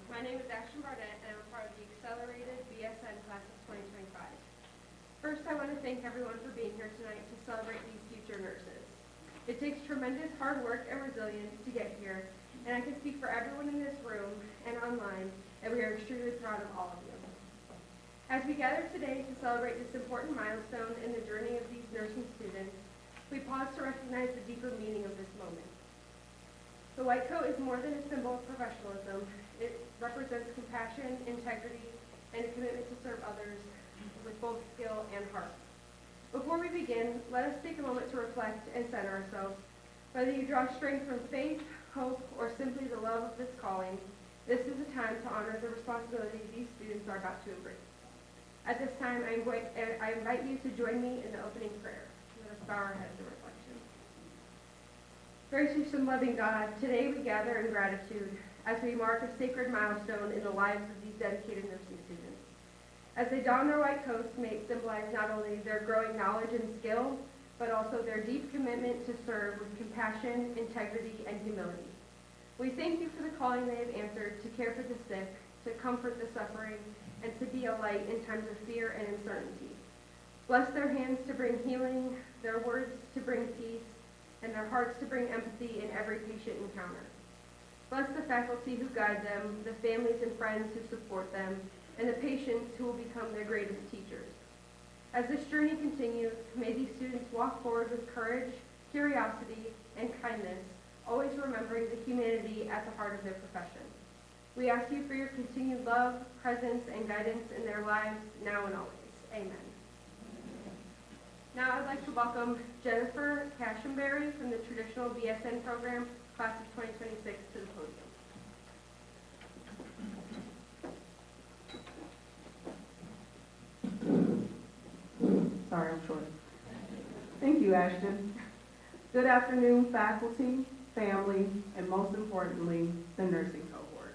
My name is Ashton Barnett, and I'm a part of the Accelerated BSN Class of 2025. First, I want to thank everyone for being here tonight to celebrate these future nurses. It takes tremendous hard work and resilience to get here, and I can speak for everyone in this room and online that we are extremely proud of all of you. As we gather today to celebrate this important milestone in the journey of these nursing students, we pause to recognize the deeper meaning of this moment. The white coat is more than a symbol of professionalism. It represents compassion, integrity, and a commitment to serve others with both skill and heart. Before we begin, let us take a moment to reflect and center ourselves. Whether you draw strength from faith, hope, or simply the love of this calling, this is a time to honor the responsibility these students are about to embrace. At this time, I invite you to join me in the opening prayer. Let us bow our heads in reflection. Gracious and loving God, today we gather in gratitude as we mark a sacred milestone in the lives of these dedicated nursing students. As they don their white coats, may it symbolize not only their growing knowledge and skill, but also their deep commitment to serve with compassion, integrity, and humility. We thank you for the calling they have answered to care for the sick, to comfort the suffering, and to be a light in times of fear and uncertainty. Bless their hands to bring healing, their words to bring peace, and their hearts to bring empathy in every patient encounter. Bless the faculty who guide them, the families and friends who support them, and the patients who will become their greatest teachers. As this journey continues, may these students walk forward with courage, curiosity, and kindness, always remembering the humanity at the heart of their profession. We ask you for your continued love, presence, and guidance in their lives, now and always. Amen. Now I'd like to welcome Jennifer Cashenberry from the Traditional BSN Program, Class of 2026, to the podium. Sorry, I'm short. Thank you, Ashton. Good afternoon, faculty, family, and most importantly, the nursing cohort.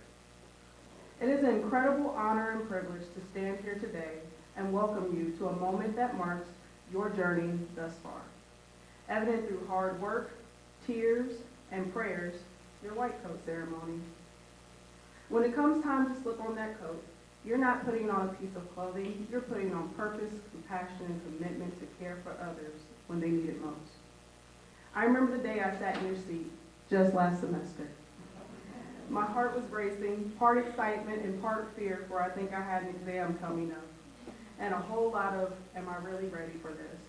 It is an incredible honor and privilege to stand here today and welcome you to a moment that marks your journey thus far. Evident through hard work, tears, and prayers, your white coat ceremony. When it comes time to slip on that coat, you're not putting on a piece of clothing, you're putting on purpose, compassion, and commitment to care for others when they need it most. I remember the day I sat in your seat just last semester. My heart was racing, part excitement and part fear, for I think I had an exam coming up, and a whole lot of, am I really ready for this?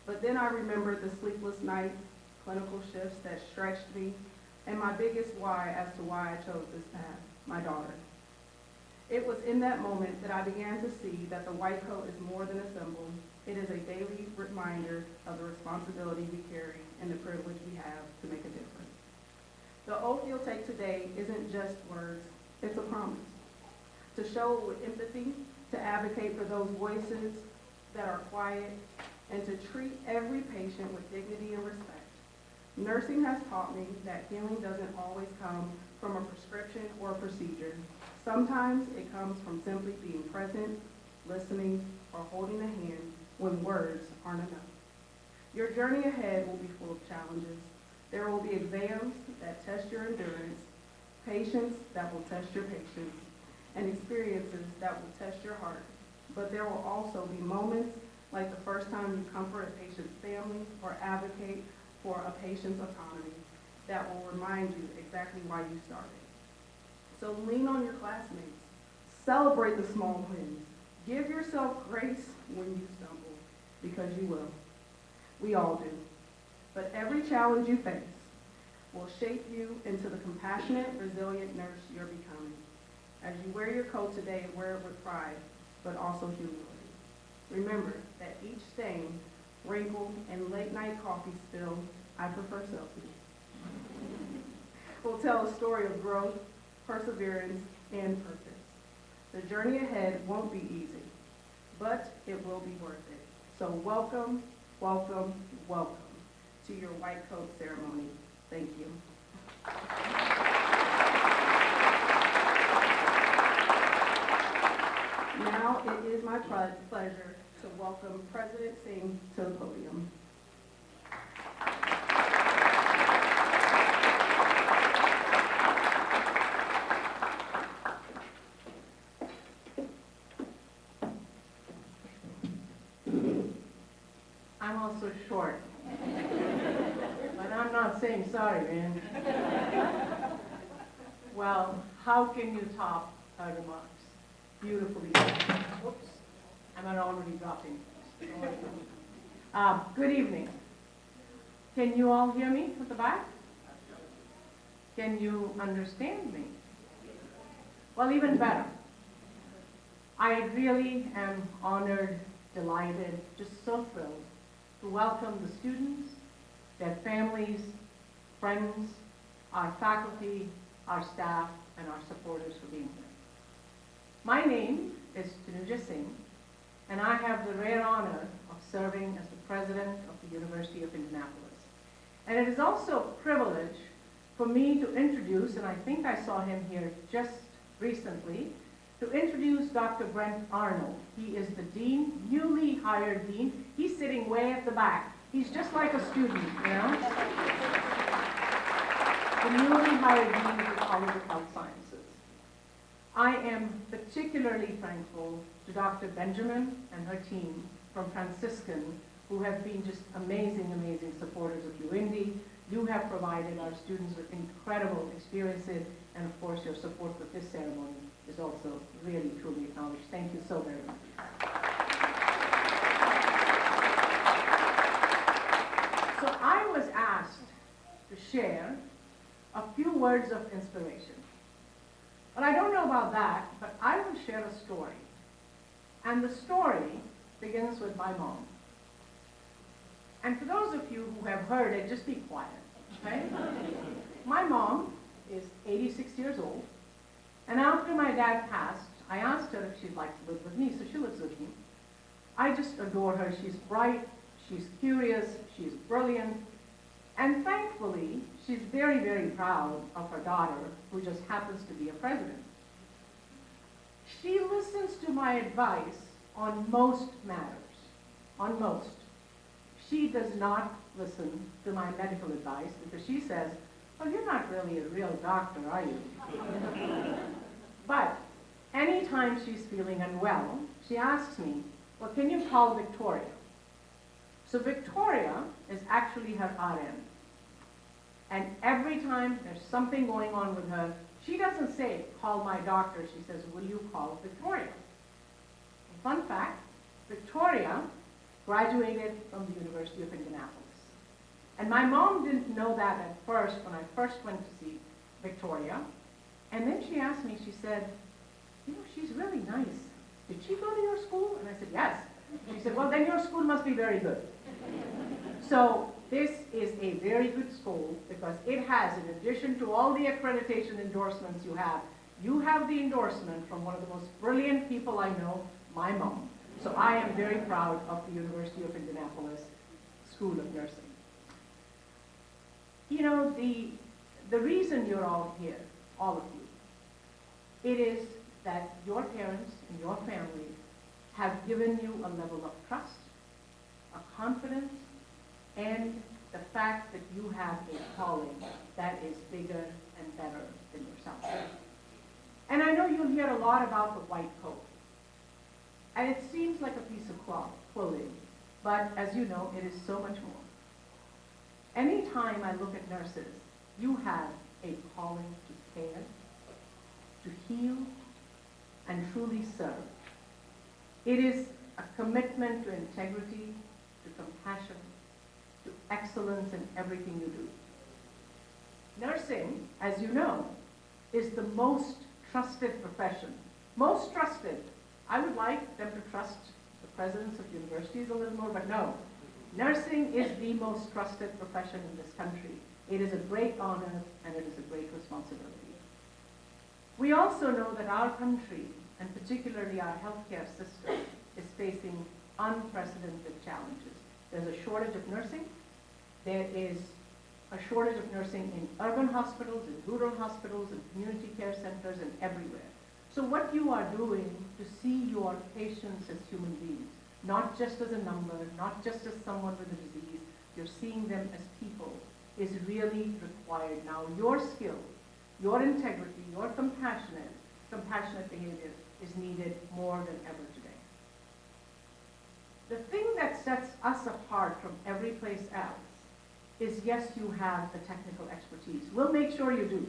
But then I remembered the sleepless nights, clinical shifts that stretched me, and my biggest why as to why I chose this path, my daughter. It was in that moment that I began to see that the white coat is more than a symbol. It is a daily reminder of the responsibility we carry and the privilege we have to make a difference. The oath you'll take today isn't just words, it's a promise. To show it with empathy, to advocate for those voices that are quiet, and to treat every patient with dignity and respect. Nursing has taught me that healing doesn't always come from a prescription or a procedure. Sometimes it comes from simply being present, listening, or holding a hand when words aren't enough. Your journey ahead will be full of challenges. There will be exams that test your endurance, patients that will test your patience, and experiences that will test your heart. But there will also be moments like the first time you comfort a patient's family or advocate for a patient's autonomy that will remind you exactly why you started. So lean on your classmates. Celebrate the small wins. Give yourself grace when you stumble, because you will. We all do. But every challenge you face will shape you into the compassionate, resilient nurse you're becoming. As you wear your coat today, wear it with pride, but also humility. Remember that each stain, wrinkle, and late-night coffee spill, I prefer selfies, will tell a story of growth, perseverance, and purpose. The journey ahead won't be easy, but it will be worth it. So welcome, welcome, welcome to your white coat ceremony. Thank you. Now it is my pleasure to welcome President Singh to the podium. also short. But I'm not saying sorry, man. Well, how can you top her remarks? Beautifully done. Oops, I'm already dropping. Good evening. Can you all hear me at the back? Can you understand me? Well, even better. I really am honored, delighted, just so thrilled to welcome the students, their families, friends, our faculty, our staff, and our supporters for being here. My name is Tanuja Singh, and I have the rare honor of serving as the president of the University of Indianapolis. And it is also a privilege for me to introduce, and I think I saw him here just recently, to introduce Dr. Brent Arnold. He is the dean, newly hired dean. He's sitting way at the back. He's just like a student, you know? The newly hired dean of the College of Health Sciences. I am particularly thankful to Dr. Benjamin and her team from Franciscan, who have been just amazing, amazing supporters of UIndy. You have provided our students with incredible experiences, and of course your support with this ceremony is also really, truly acknowledged. Thank you so very much. So I was asked to share a few words of inspiration. But I don't know about that, but I will share a story. And the story begins with my mom. And for those of you who have heard it, just be quiet, okay? My mom is 86 years old, and after my dad passed, I asked her if she'd like to live with me, so she lives with me. I just adore her. She's bright, she's curious, she's brilliant, and thankfully, she's very, very proud of her daughter, who just happens to be a president. She listens to my advice on most matters, on most. She does not listen to my medical advice because she says, well, you're not really a real doctor, are you? But anytime she's feeling unwell, she asks me, well, can you call Victoria? So Victoria is actually her RN. And every time there's something going on with her, she doesn't say, call my doctor. She says, will you call Victoria? A fun fact, Victoria graduated from the University of Indianapolis. And my mom didn't know that at first when I first went to see Victoria. And then she asked me, she said, you know, she's really nice. Did she go to your school? And I said, yes. She said, well, then your school must be very good. So this is a very good school because it has, in addition to all the accreditation endorsements you have the endorsement from one of the most brilliant people I know, my mom. So I am very proud of the University of Indianapolis School of Nursing. You know, the reason you're all here, all of you, it is that your parents and your family have given you a level of trust, a confidence, and the fact that you have a calling that is bigger and better than yourself. And I know you'll hear a lot about the white coat. And it seems like a piece of clothing, but as you know, it is so much more. Anytime I look at nurses, you have a calling to care, to heal, and truly serve. It is a commitment to integrity, to compassion, to excellence in everything you do. Nursing, as you know, is the most trusted profession. Most trusted. I would like them to trust the presidents of universities a little more, but no. Nursing is the most trusted profession in this country. It is a great honor and it is a great responsibility. We also know that our country, and particularly our healthcare system, is facing unprecedented challenges. There's a shortage of nursing. There is a shortage of nursing in urban hospitals, in rural hospitals, in community care centers, and everywhere. So what you are doing to see your patients as human beings, not just as a number, not just as someone with a disease, you're seeing them as people, is really required now. Your skill, your integrity, your compassionate behavior is needed more than ever today. The thing that sets us apart from every place else is, yes, you have the technical expertise. We'll make sure you do.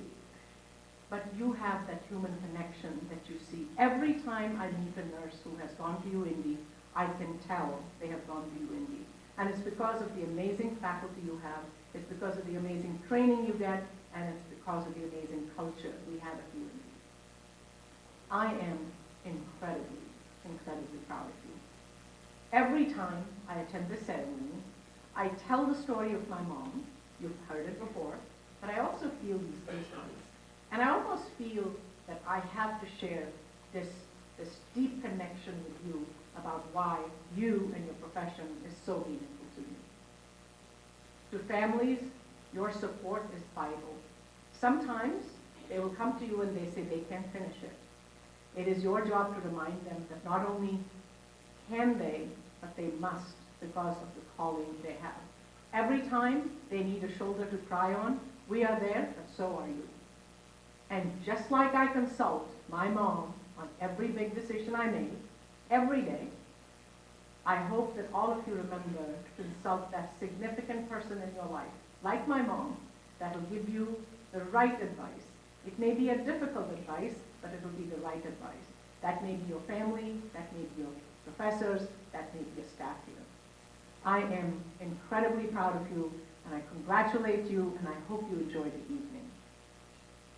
But you have that human connection that you see. Every time I meet a nurse who has gone to UIndy, I can tell they have gone to UIndy. And it's because of the amazing faculty you have, it's because of the amazing training you get, and it's because of the amazing culture we have at UIndy. I am incredibly, incredibly proud of you. Every time I attend this ceremony, I tell the story of my mom. You've heard it before, but I also feel these goosebumps. And I almost feel that I have to share this deep connection with you about why you and your profession is so meaningful to me. To families, your support is vital. Sometimes they will come to you and they say they can't finish it. It is your job to remind them that not only can they, but they must because of the calling they have. Every time they need a shoulder to cry on, we are there, but so are you. And just like I consult my mom on every big decision I make, every day, I hope that all of you remember to consult that significant person in your life, like my mom, that will give you the right advice. It may be a difficult advice, but it will be the right advice. That may be your family, that may be your professors, that may be your staff here. I am incredibly proud of you, and I congratulate you, and I hope you enjoy the evening.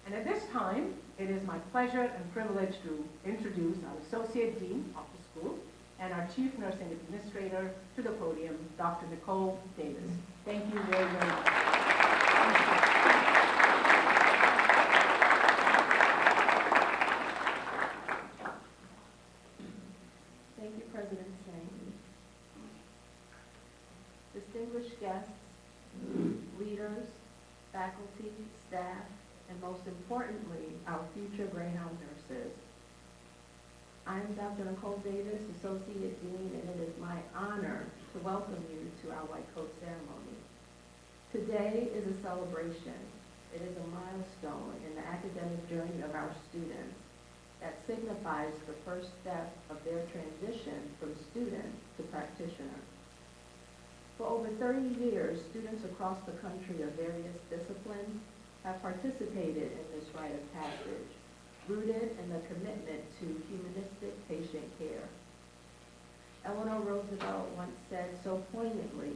And at this time, it is my pleasure and privilege to introduce our Associate Dean of the school and our Chief Nursing Administrator to the podium, Dr. Nicole Davis. Thank you very, very much. Thank you, President Singh. Distinguished guests, leaders, faculty, staff, and most importantly, our future Greyhound nurses. I'm Dr. Nicole Davis, Associate Dean, and it is my honor to welcome you to our White Coat ceremony. Today is a celebration. It is a milestone in the academic journey of our students that signifies the first step of their transition from student to practitioner. For over 30 years, students across the country of various disciplines have participated in this rite of passage, rooted in the commitment to humanistic patient care. Eleanor Roosevelt once said so poignantly,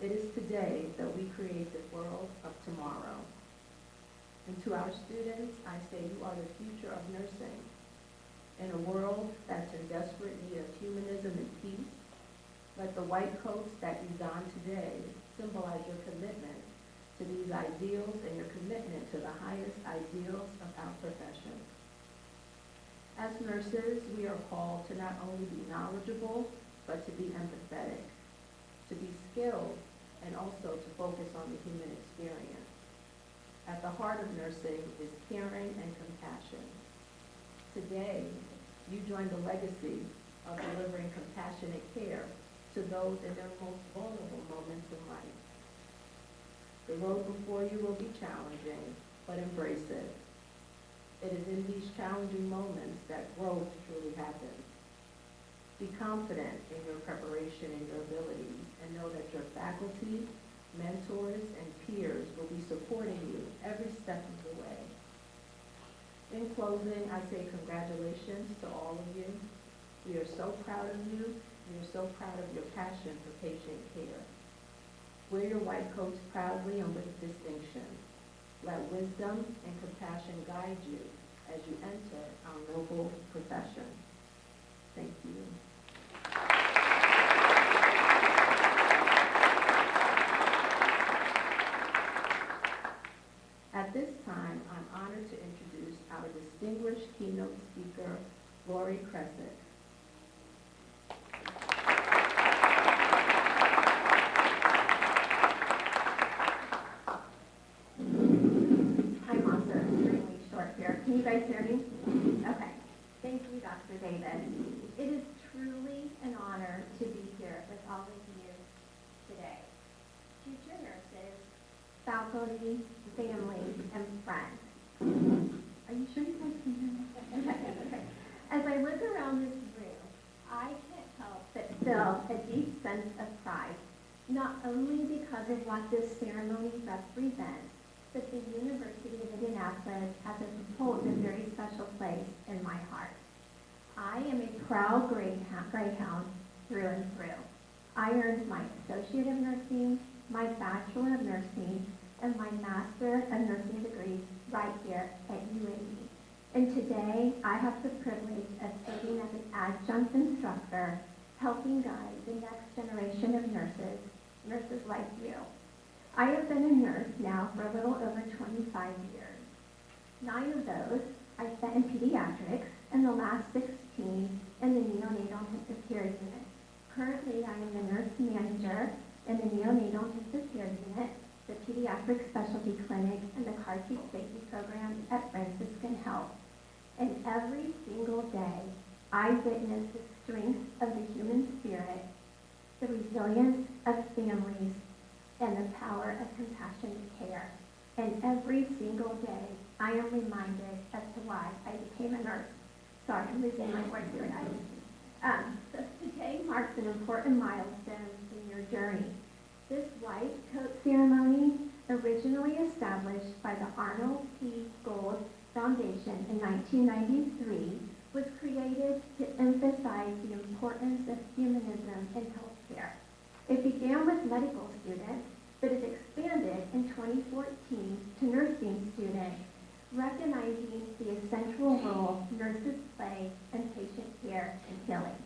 "It is today that we create the world of tomorrow." And to our students, I say you are the future of nursing. In a world that's in desperate need of humanism and peace, let the white coats that you don today symbolize your commitment to these ideals and your commitment to the highest ideals of our profession. As nurses, we are called to not only be knowledgeable, but to be empathetic, to be skilled, and also to focus on the human experience. At the heart of nursing is caring and compassion. Today, you join the legacy of delivering compassionate care to those in their most vulnerable moments in life. The road before you will be challenging, but embrace it. It is in these challenging moments that growth truly happens. Be confident in your preparation and your abilities, and know that your faculty, mentors, and peers will be supporting you every step of the way. In closing, I say congratulations to all of you. We are so proud of you. We are so proud of your passion for patient care. Wear your white coats proudly and with distinction. Let wisdom and compassion guide you as you enter our noble profession. Thank you. At this time, I'm honored to introduce our distinguished keynote speaker, Lori Crescent. Can you guys hear me? Okay. Thank you, Dr. Davis. It is truly an honor to be here with all of you today. Future nurses, faculty, family, and friends. Are you sure you guys can hear me? Okay. As I look around this room, I can't help but feel a deep sense of only because of what this ceremony represents that the University of Indianapolis has holds a very special place in my heart. I am a proud Greyhound through and through. I earned my Associate of Nursing, my Bachelor of Nursing, and my Master of Nursing degree right here at UIndy. And today, I have the privilege of serving as an adjunct instructor, helping guide the next generation of nurses like you. I have been a nurse now for a little over 25 years. 9 of those I spent in pediatrics, and the last 16 in the neonatal intensive care unit. Currently, I am the nurse manager in the neonatal intensive care unit, the pediatric specialty clinic, and the car seat safety program at Franciscan Health. And every single day, I witness the strength of the human spirit, the resilience of families, and the power of compassionate care. And every single day, I am reminded as to why I became a nurse. Sorry, I'm losing my voice here, guys. So today marks an important milestone in your journey. This white coat ceremony, originally established by the Arnold P. Gold Foundation in 1993, was created to emphasize the importance of humanism in healthcare. It began with medical students, but is expanded in 2014 to nursing students, recognizing the essential role nurses play in patient care and healing.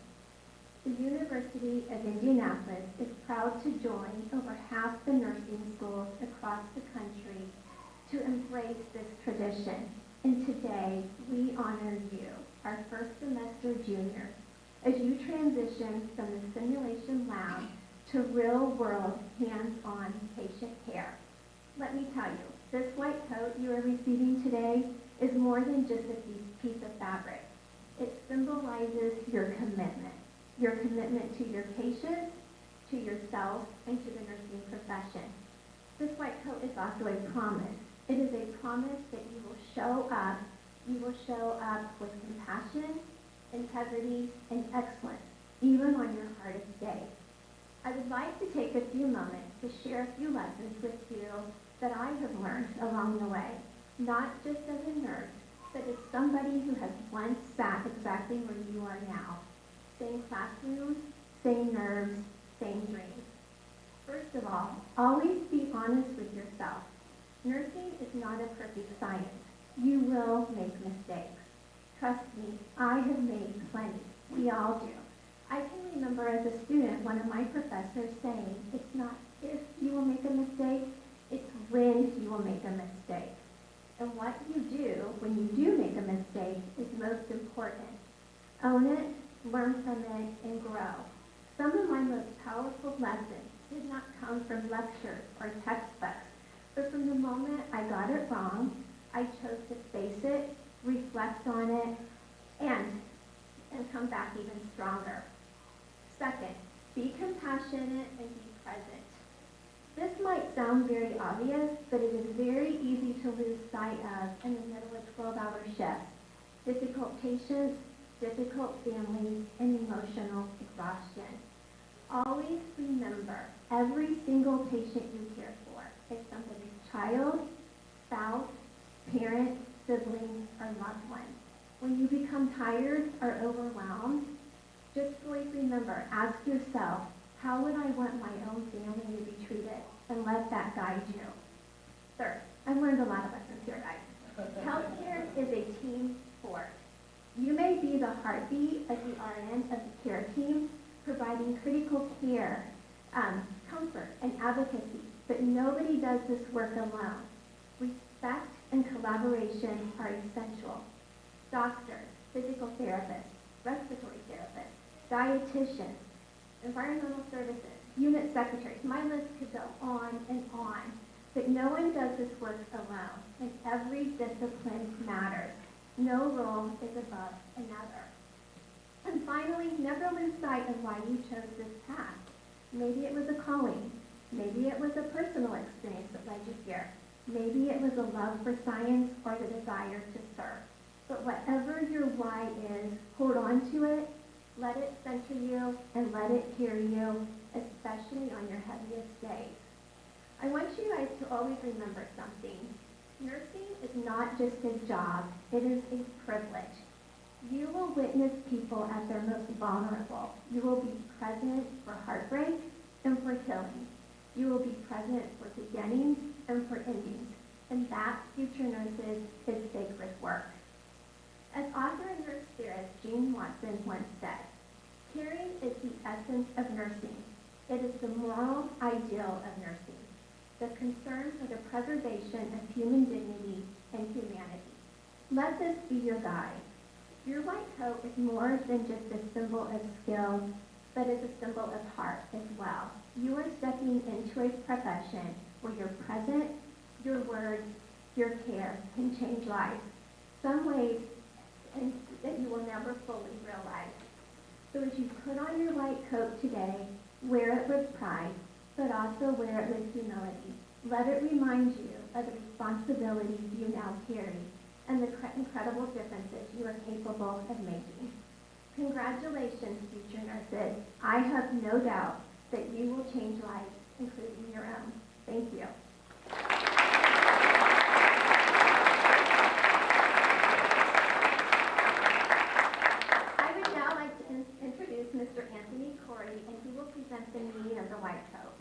The University of Indianapolis is proud to join over half the nursing schools across the country to embrace this tradition. And today, we honor you, our first semester juniors, as you transition from the simulation lab to real-world, hands-on patient care. Let me tell you, this white coat you are receiving today is more than just a piece of fabric. It symbolizes your commitment to your patients, to yourself, and to the nursing profession. This white coat is also a promise. It is a promise that you will show up with compassion, integrity, and excellence, even on your hardest days. I would like to take a few moments to share a few lessons with you that I have learned along the way, not just as a nurse, but as somebody who has once sat exactly where you are now. Same classroom, same nerves, same dreams. First of all, always be honest with yourself. Nursing is not a perfect science. You will make mistakes. Trust me, I have made plenty. We all do. I can remember as a student one of my professors saying, it's not if you will make a mistake, it's when you will make a mistake. And what you do when you do make a mistake is most important. Own it, learn from it, and grow. Some of my most powerful lessons did not come from lectures or textbooks, but from the moment I got it wrong, I chose to face it, reflect on it, and come back even stronger. Second, be compassionate and be present. This might sound very obvious, but it is very easy to lose sight of in the middle of 12-hour shifts. Difficult patients, difficult families, and emotional exhaustion. Always remember, every single patient you care for is somebody's child, spouse, parent, sibling, or loved one. When you become tired or overwhelmed, just always remember, ask yourself, how would I want my own family to be treated? And let that guide you. Third, I've learned a lot of lessons here, guys. Healthcare is a team sport. You may be the heartbeat of the RN of the care team, providing critical care, comfort, and advocacy, but nobody does this work alone. Respect and collaboration are essential. Doctors, physical therapists, respiratory therapists, dietitians, environmental services, unit secretaries, my list could go on and on. But no one does this work alone, and every discipline matters. No role is above another. And finally, never lose sight of why you chose this path. Maybe it was a calling. Maybe it was a personal experience that led you here. Maybe it was a love for science or the desire to serve. But whatever your why is, hold on to it, Let it center you and let it carry you, especially on your heaviest days. I want you guys to always remember something. Nursing is not just a job, it is a privilege. You will witness people at their most vulnerable. You will be present for heartbreak and for healing. You will be present for beginnings and for endings. And that, future nurses, is sacred work. As author and nurse theorist Jean Watson once said, caring is the essence of nursing. It is the moral ideal of nursing, the concern for the preservation of human dignity and humanity. Let this be your guide. Your white coat is more than just a symbol of skill, but is a symbol of heart as well. You are stepping into a profession where your presence, your words, your care can change lives, some ways that you will never fully realize. So as you put on your white coat today, wear it with pride, but also wear it with humility. Let it remind you of the responsibilities you now carry and the incredible differences you are capable of making. Congratulations, future nurses. I have no doubt that you will change lives, including your own. Thank you. I would now like to introduce Mr. Anthony Corey, and he will present the meaning of the white coat.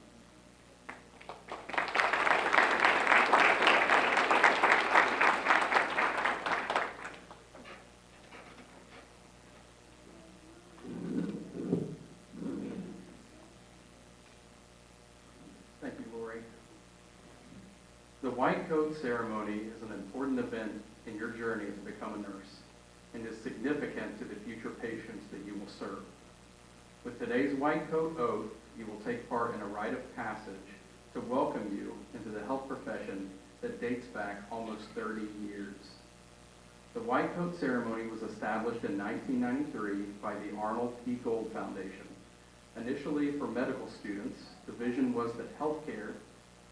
Thank you, Lori. The white coat ceremony is an important event in your journey to become a nurse and is significant to the future patients that you will serve. With today's white coat oath, you will take part in a rite of passage to welcome you into the health profession that dates back almost 30 years. The white coat ceremony was established in 1993 by the Arnold P. Gold Foundation. Initially for medical students, the vision was that healthcare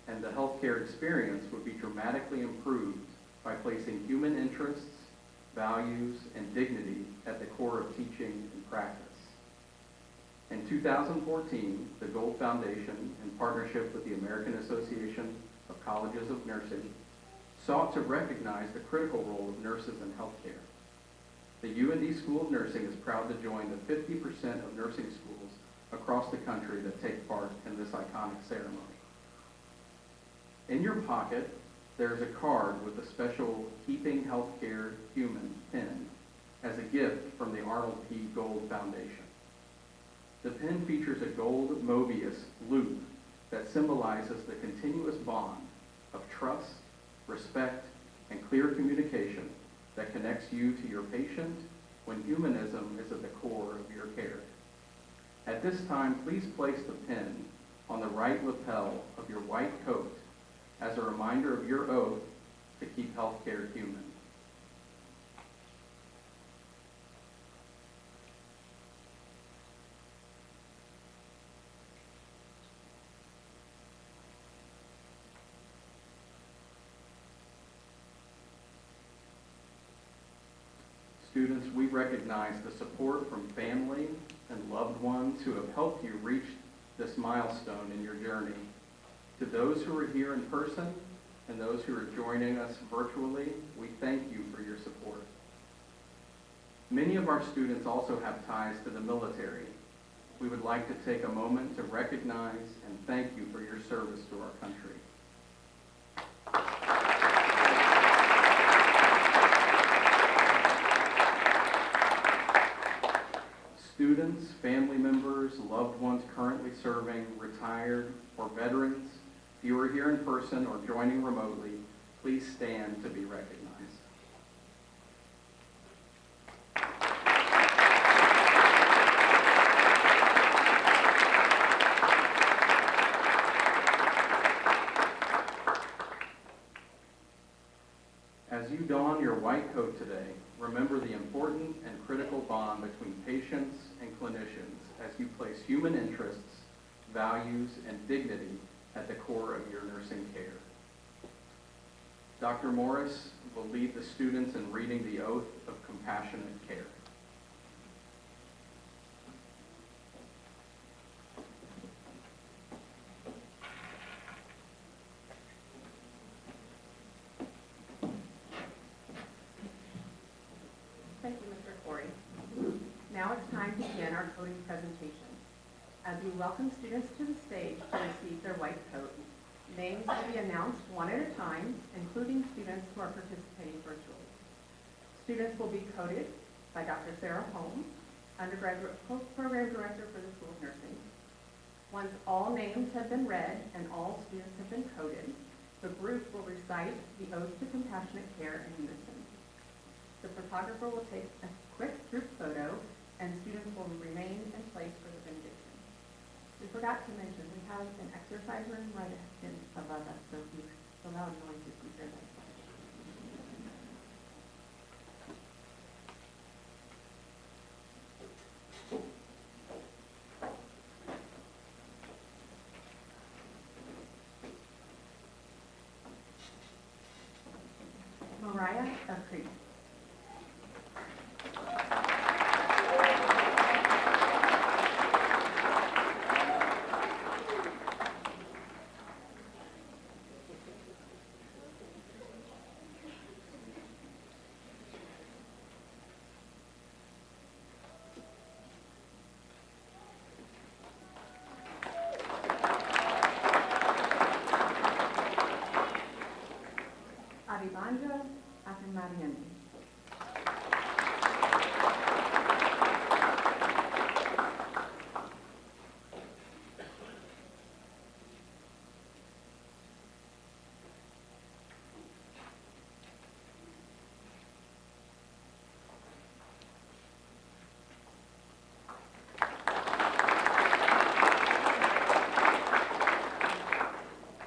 and the healthcare experience would be dramatically improved by placing human interests, values, and dignity at the core of teaching and practice. In 2014, the Gold Foundation, in partnership with the American Association of Colleges of Nursing, sought to recognize the critical role of nurses in healthcare. The UIndy School of Nursing is proud to join the 50% of nursing schools across the country that take part in this iconic ceremony. In your pocket, there is a card with a special Keeping Healthcare Human pin as a gift from the Arnold P. Gold Foundation. The pin features a gold Mobius loop that symbolizes the continuous bond of trust, respect, and clear communication that connects you to your patient when humanism is at the core of your care. At this time, please place the pin on the right lapel of your white coat as a reminder of your oath to keep healthcare human. Students, we recognize the support from family and loved ones who have helped you reach this milestone in your journey. To those who are here in person and those who are joining us virtually, we thank you for your support. Many of our students also have ties to the military. We would like to take a moment to recognize and thank you for your service to our country. Students, family members, loved ones currently serving, retired, or veterans, if you are here in person or joining remotely, please stand to be recognized. As you don your white coat today, remember the important and critical bond between patients and clinicians as you place human interests, values, and dignity at the core of your nursing care. Dr. Morris will lead the students in reading the oath of compassionate care. Now it's time to begin our coding presentation. As we welcome students to the stage to receive their white coat, names will be announced one at a time, including students who are participating virtually. Students will be coded by Dr. Sarah Holm, undergraduate program director for the School of Nursing. Once all names have been read and all students have been coded, the group will recite the Ode to Compassionate Care in unison. The photographer will take a quick group photo and students will remain in place for the benediction. We forgot to mention, we have an exercise room right above us, so if the loud noises, we hear them. Mariah of Crete. Adibanja Afimarian.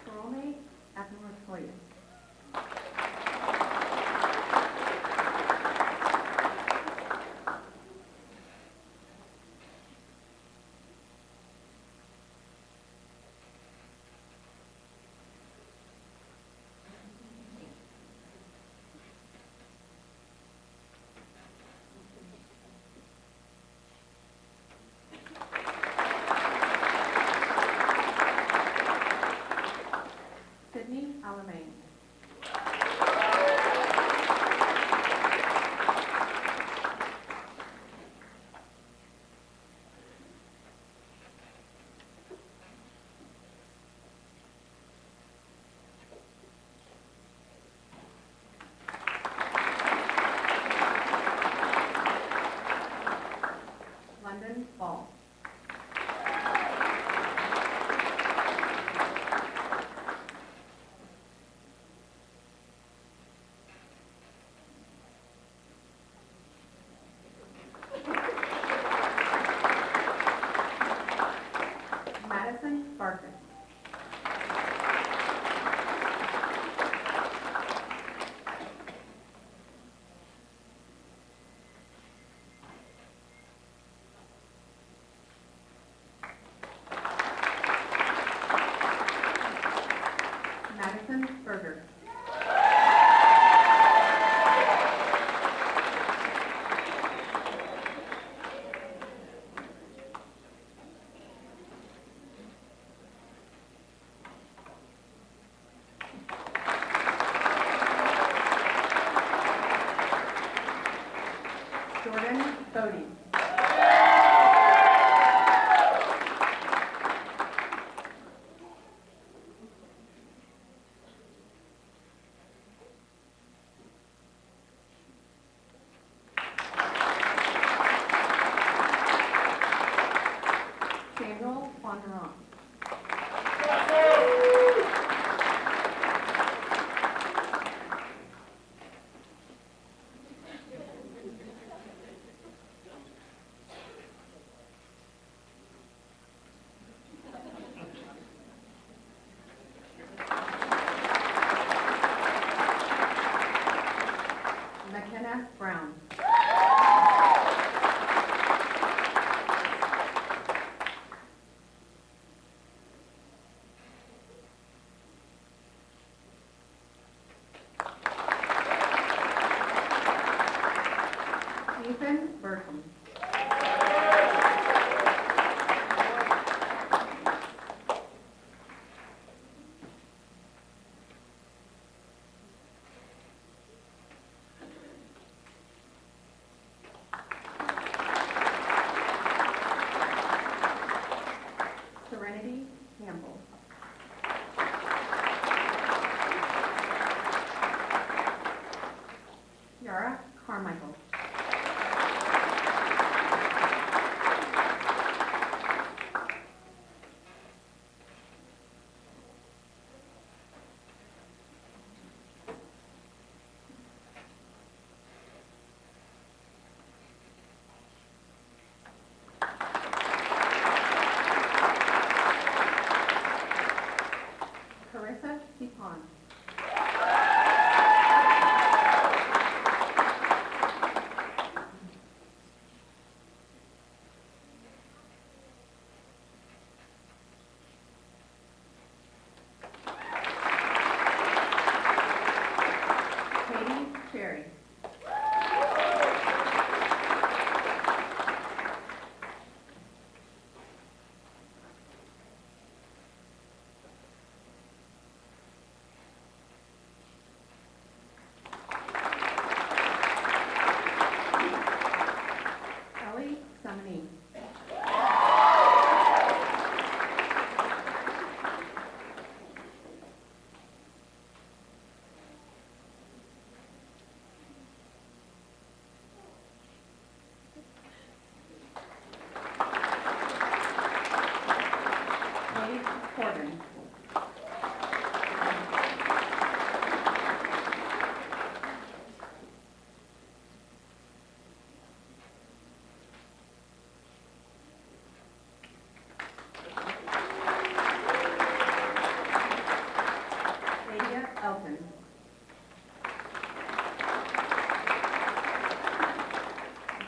Corone Afimatoya. Sydney Alamain. London Ball. Madison Barker. Madison Berger. Jordan Bodie. Samuel Fonderon. McKenna Brown. Ethan Burkham.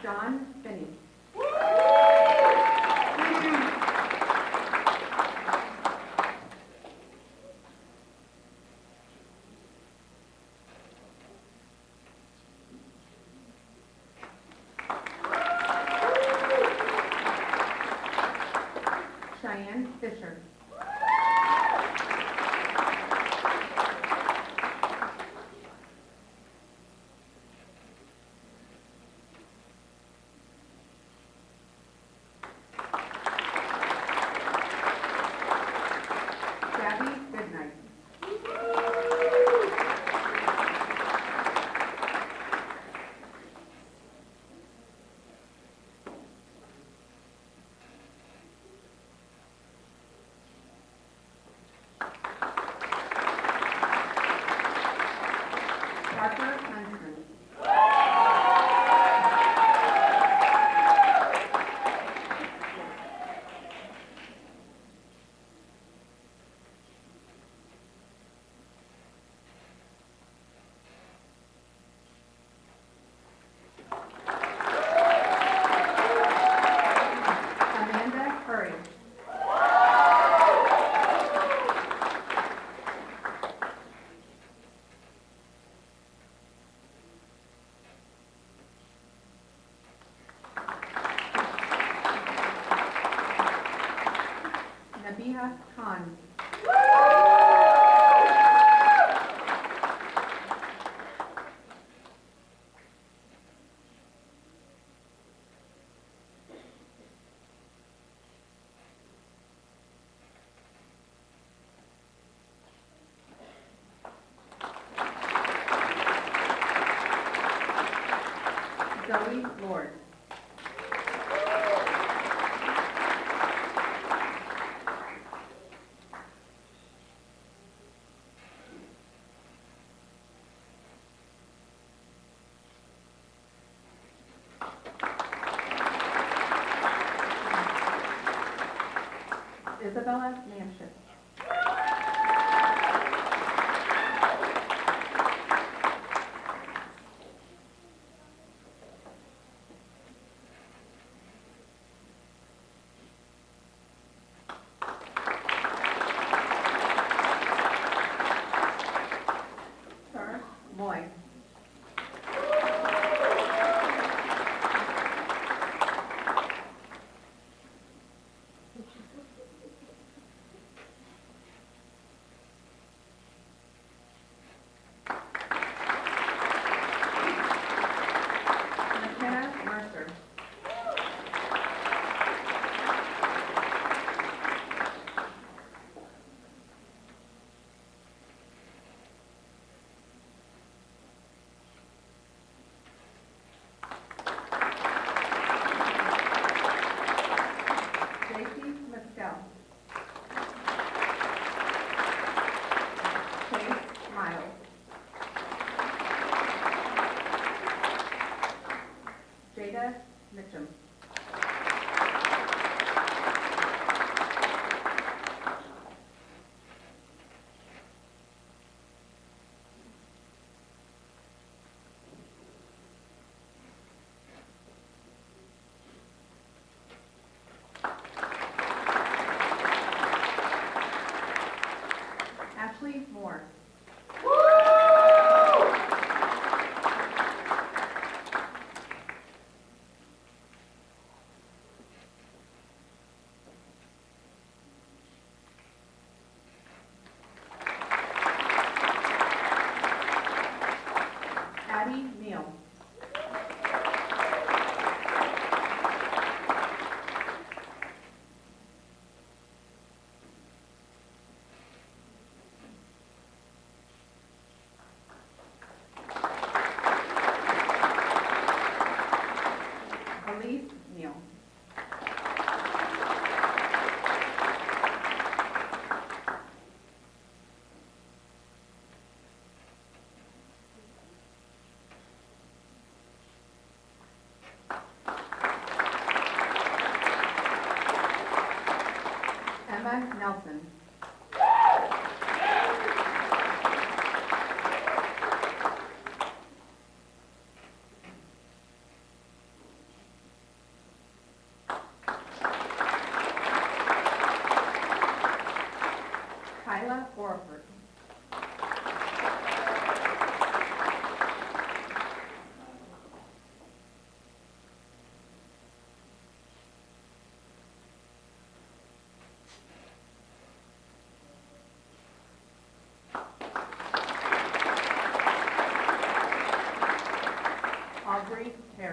John Finney. Cheyenne Fisher. Gabby Goodnight. Parker Huntsman. Amanda Curry. Nabiha Khan. Zoe Lord. Isabella Manship. Sarah Moy. McKenna Mercer. JC Mescal. Chase Miles. Jada Mitchum. Ashley Moore. Addie Neal. Elise Neal. Emma Nelson.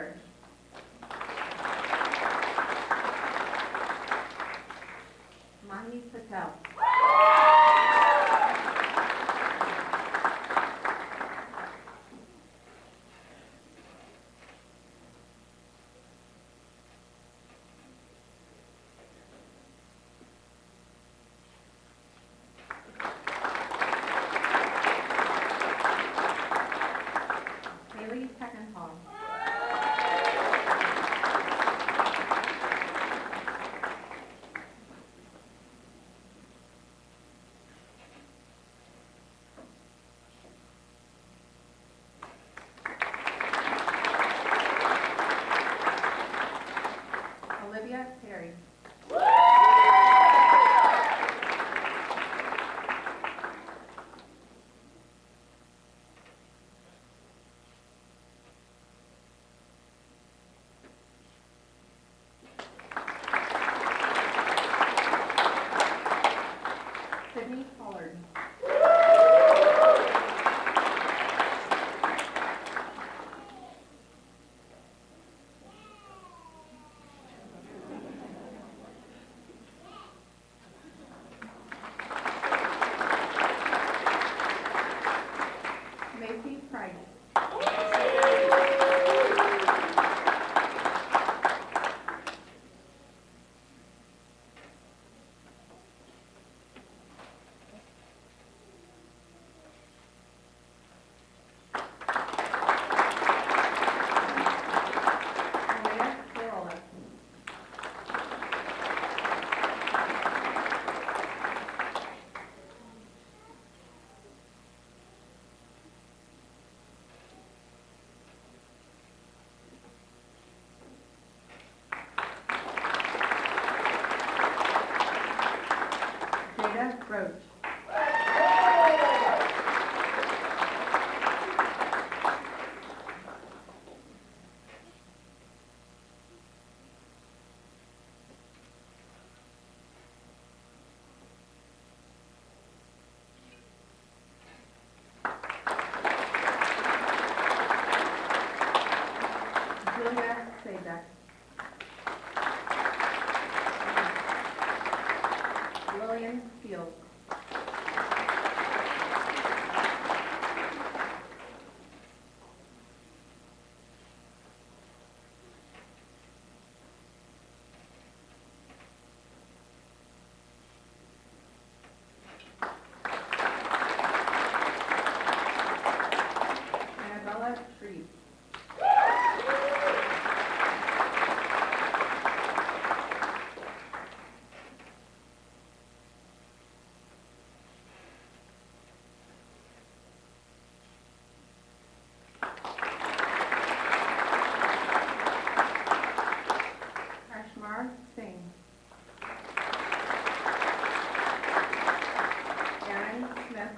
Parrish. Mahi Patel. Haley Peckenhall. Olivia Perry. Sydney Pollard. Macy Price. Maria Corolla. Jada Roach. Julia Sajak. Lillian Fields. Annabella Shreve. Ashmar Singh. Aaron Smith.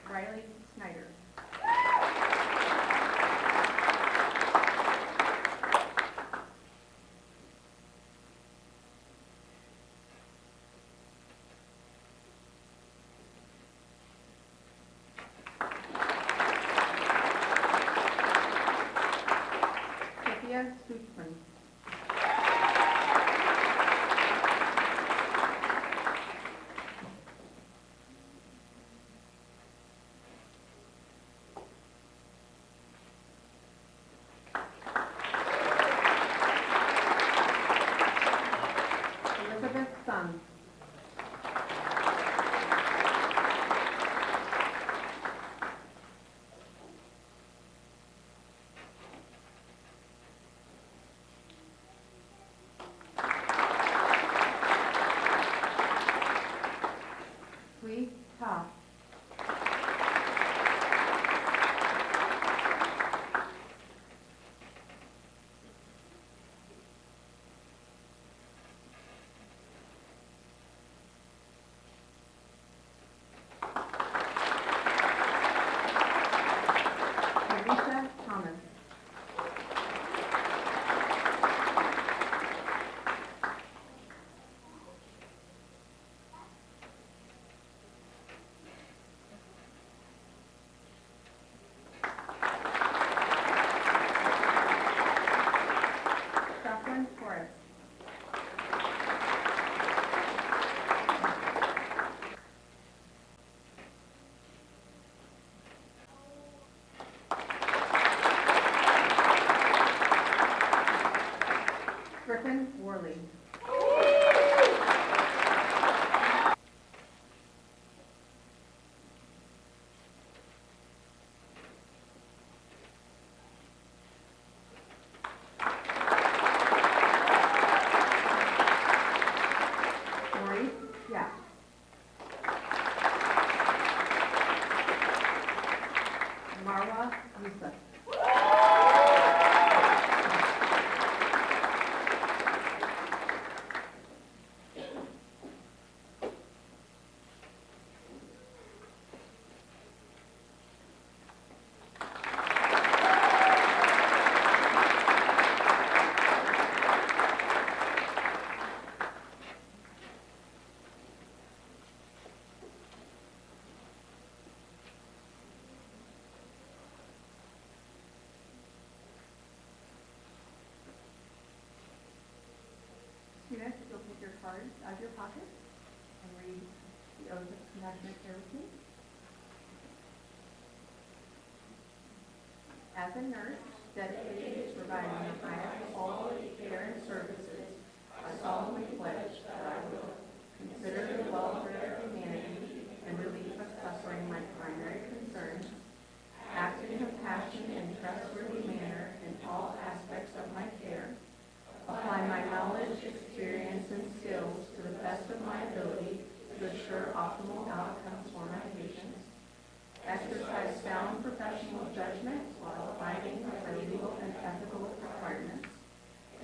Riley Snyder. Sophia Stutzman. Elizabeth Sun. Farah Yusuf. Students, you'll take your cards out of your pockets and read the oath of compassionate care with me. As a nurse dedicated to providing the highest quality care and services, I solemnly pledge that I will consider the welfare of humanity and relief of suffering my primary concern, act in compassion and trustworthy manner in all aspects of my care, apply my knowledge, experience, and skills to the best of my ability to assure optimal outcomes for my patients, exercise sound professional judgment while abiding by legal and ethical requirements,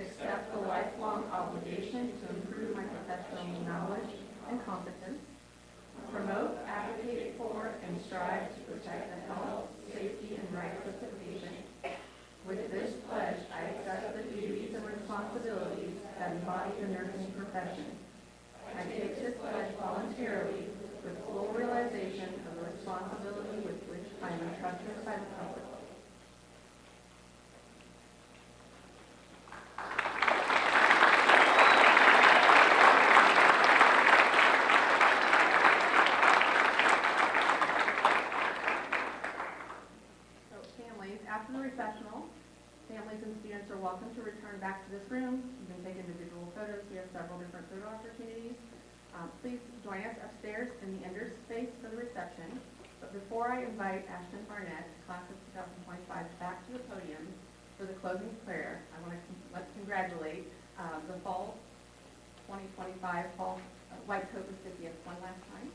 accept the lifelong obligation to improve my professional knowledge and competence, promote, advocate for, and strive to protect the health, safety, and rights of the patient. With this pledge, I accept the duties and responsibilities that embody the nursing profession. I take this pledge voluntarily with full realization of the responsibility with which I am entrusted by the public. So families, after the recessional, families and students are welcome to return back to this room. You can take individual photos. We have several different photo opportunities. Please join us upstairs in the Ender space for the reception. But before I invite Ashton Barnett, class of 2025, back to the podium for the closing prayer, I want to let's congratulate the fall 2025 fall white coat recipients one last time.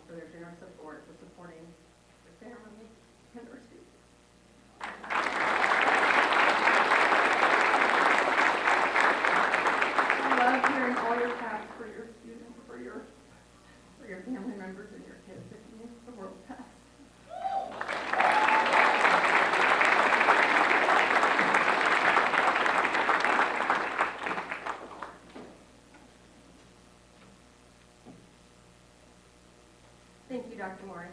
For their generous support for supporting the ceremony and our students. I love hearing all your paths for your students, for your family members and your kids. It means the world path. Thank you, Dr. Morris.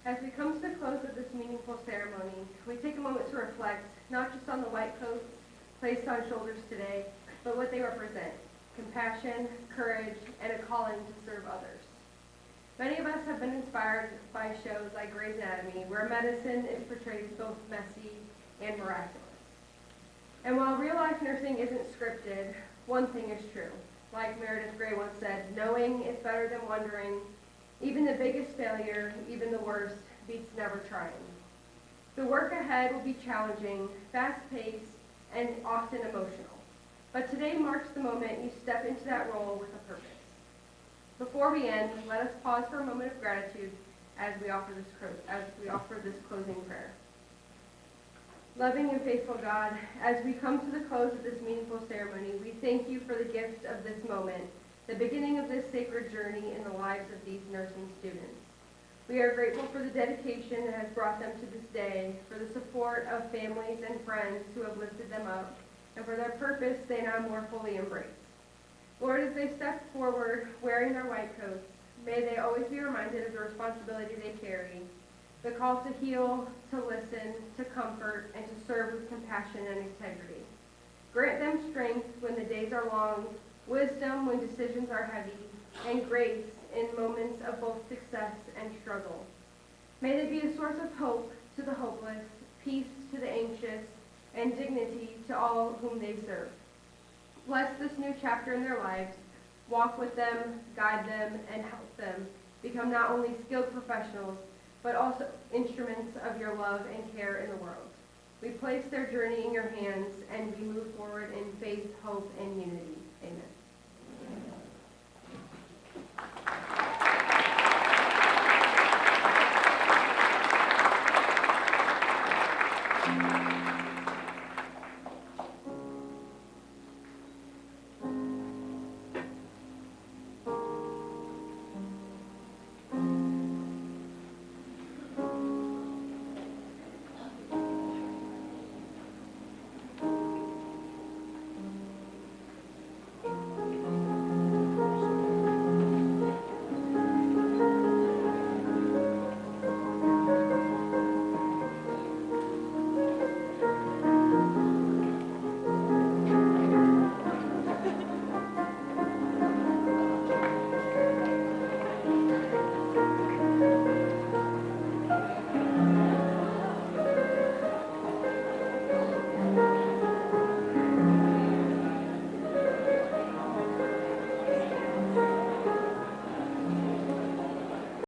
As we come to the close of this meaningful ceremony, we take a moment to reflect not just on the white coats placed on shoulders today, but what they represent: compassion, courage, and a calling to serve others. Many of us have been inspired by shows like Grey's Anatomy, where medicine is portrayed as both messy and miraculous. And while real-life nursing isn't scripted, one thing is true. Like Meredith Grey once said, knowing is better than wondering. Even the biggest failure, even the worst, beats never trying. The work ahead will be challenging, fast-paced, and often emotional. But today marks the moment you step into that role with a purpose. Before we end, let us pause for a moment of gratitude as we offer this closing prayer. Loving and faithful God, as we come to the close of this meaningful ceremony, we thank you for the gift of this moment, the beginning of this sacred journey in the lives of these nursing students. We are grateful for the dedication that has brought them to this day, for the support of families and friends who have lifted them up, and for their purpose they now more fully embrace. Lord, as they step forward wearing their white coats, may they always be reminded of the responsibility they carry, the call to heal, to listen, to comfort, and to serve with compassion and integrity. Grant them strength when the days are long, wisdom when decisions are heavy, and grace in moments of both success and struggle. May they be a source of hope to the hopeless, peace to the anxious, and dignity to all whom they serve. Bless this new chapter in their lives. Walk with them, guide them, and help them become not only skilled professionals, but also instruments of your love and care in the world. We place their journey in your hands, and we move forward in faith, hope, and unity. Amen.